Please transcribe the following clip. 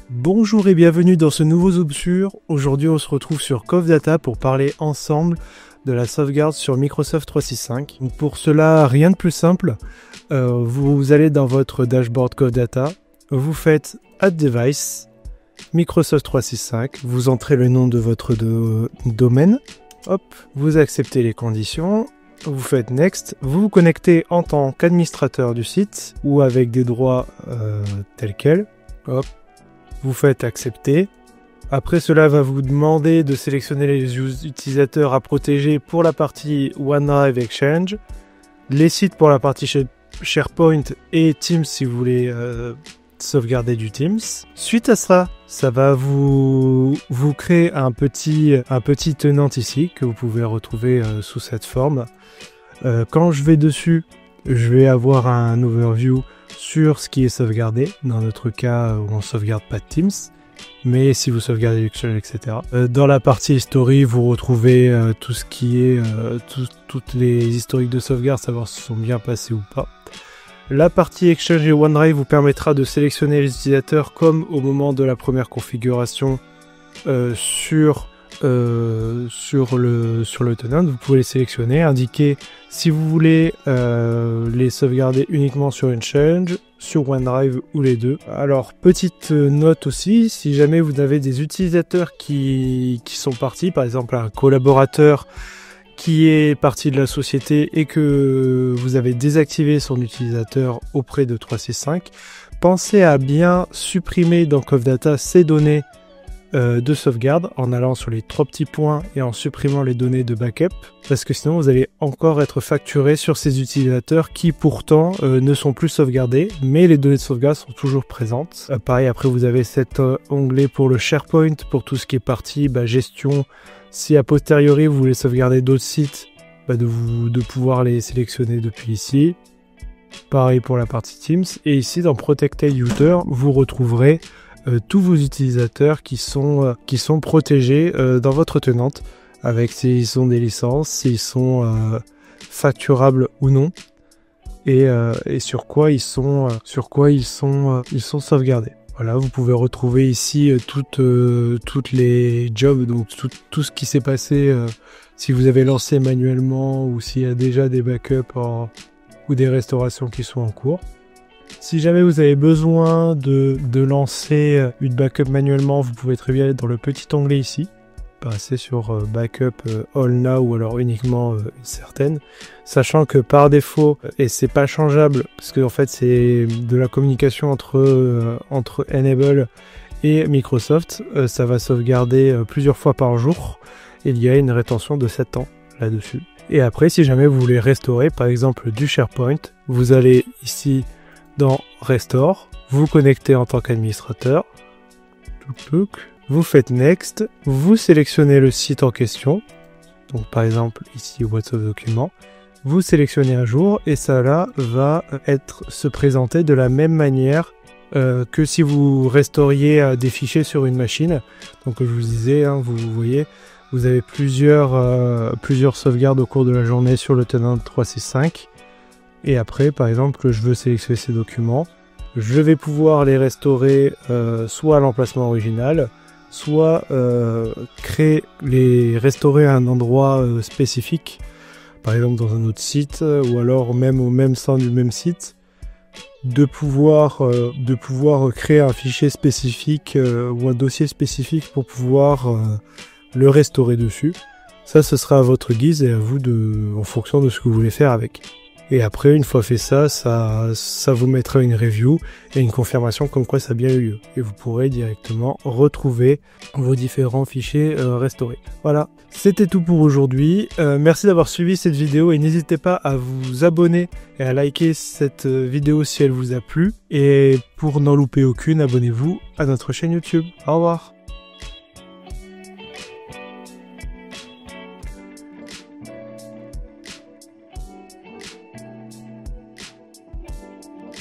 Bonjour et bienvenue dans ce nouveau Zoom sur. Aujourd'hui on se retrouve sur CoffData pour parler ensemble de la sauvegarde sur Microsoft 365. Donc pour cela, rien de plus simple. Vous allez dans votre dashboard CoffData, vous faites Add Device, Microsoft 365, vous entrez le nom de votre domaine, hop, vous acceptez les conditions, vous faites Next, vous vous connectez en tant qu'administrateur du site ou avec des droits tels quels, hop, vous faites Accepter. Après cela va vous demander de sélectionner les utilisateurs à protéger pour la partie OneDrive Exchange, les sites pour la partie SharePoint et Teams si vous voulez sauvegarder du Teams. Suite à ça, ça va vous créer un petit tenant ici que vous pouvez retrouver sous cette forme. Quand je vais dessus, je vais avoir un overview sur ce qui est sauvegardé. Dans notre cas, on ne sauvegarde pas de Teams, mais si vous sauvegardez Exchange, etc. Dans la partie history, vous retrouvez tout ce qui est toutes les historiques de sauvegarde, savoir si sont bien passés ou pas. La partie Exchange et OneDrive vous permettra de sélectionner les utilisateurs comme au moment de la première configuration sur le tenant. Vous pouvez les sélectionner, indiquer si vous voulez les sauvegarder uniquement sur Exchange, sur OneDrive ou les deux. Alors petite note aussi, si jamais vous avez des utilisateurs qui sont partis, par exemple un collaborateur qui est parti de la société et que vous avez désactivé son utilisateur auprès de 365, pensez à bien supprimer dans CoffData ces données de sauvegarde en allant sur les trois petits points et en supprimant les données de backup, parce que sinon vous allez encore être facturé sur ces utilisateurs qui pourtant ne sont plus sauvegardés, mais les données de sauvegarde sont toujours présentes. Pareil, après vous avez cet onglet pour le SharePoint, pour tout ce qui est partie gestion. Si a posteriori vous voulez sauvegarder d'autres sites, de pouvoir les sélectionner depuis ici. Pareil pour la partie Teams. Et ici dans Protected User, vous retrouverez tous vos utilisateurs qui sont protégés dans votre tenante, avec s'ils ont des licences, s'ils sont facturables ou non, et sur quoi ils sont sauvegardés. Voilà, vous pouvez retrouver ici toutes les jobs, donc tout ce qui s'est passé, si vous avez lancé manuellement ou s'il y a déjà des backups ou des restaurations qui sont en cours. Si jamais vous avez besoin de lancer une backup manuellement, vous pouvez très bien aller dans le petit onglet ici, passer sur Backup All Now ou alors uniquement une certaine, sachant que par défaut, et c'est pas changeable, parce que en fait c'est de la communication entre Enable et Microsoft, ça va sauvegarder plusieurs fois par jour, et il y a une rétention de 7 ans là-dessus. Et après, si jamais vous voulez restaurer par exemple du SharePoint, vous allez ici dans Restore, vous connectez en tant qu'administrateur, vous faites Next, vous sélectionnez le site en question, donc par exemple ici WhatsApp document, vous sélectionnez un jour et ça là va se présenter de la même manière que si vous restauriez des fichiers sur une machine. Donc comme je vous disais, vous voyez, vous avez plusieurs sauvegardes au cours de la journée sur le tenant 365. Et après, par exemple, je veux sélectionner ces documents, je vais pouvoir les restaurer soit à l'emplacement original, soit les restaurer à un endroit spécifique, par exemple dans un autre site, ou alors même au même sein du même site, de pouvoir créer un fichier spécifique ou un dossier spécifique pour pouvoir le restaurer dessus. Ça, ce sera à votre guise et à vous en fonction de ce que vous voulez faire avec. Et après, une fois fait ça vous mettra une review et une confirmation comme quoi ça a bien eu lieu. Et vous pourrez directement retrouver vos différents fichiers restaurés. Voilà, c'était tout pour aujourd'hui. Merci d'avoir suivi cette vidéo et n'hésitez pas à vous abonner et à liker cette vidéo si elle vous a plu. Et pour n'en louper aucune, abonnez-vous à notre chaîne YouTube. Au revoir.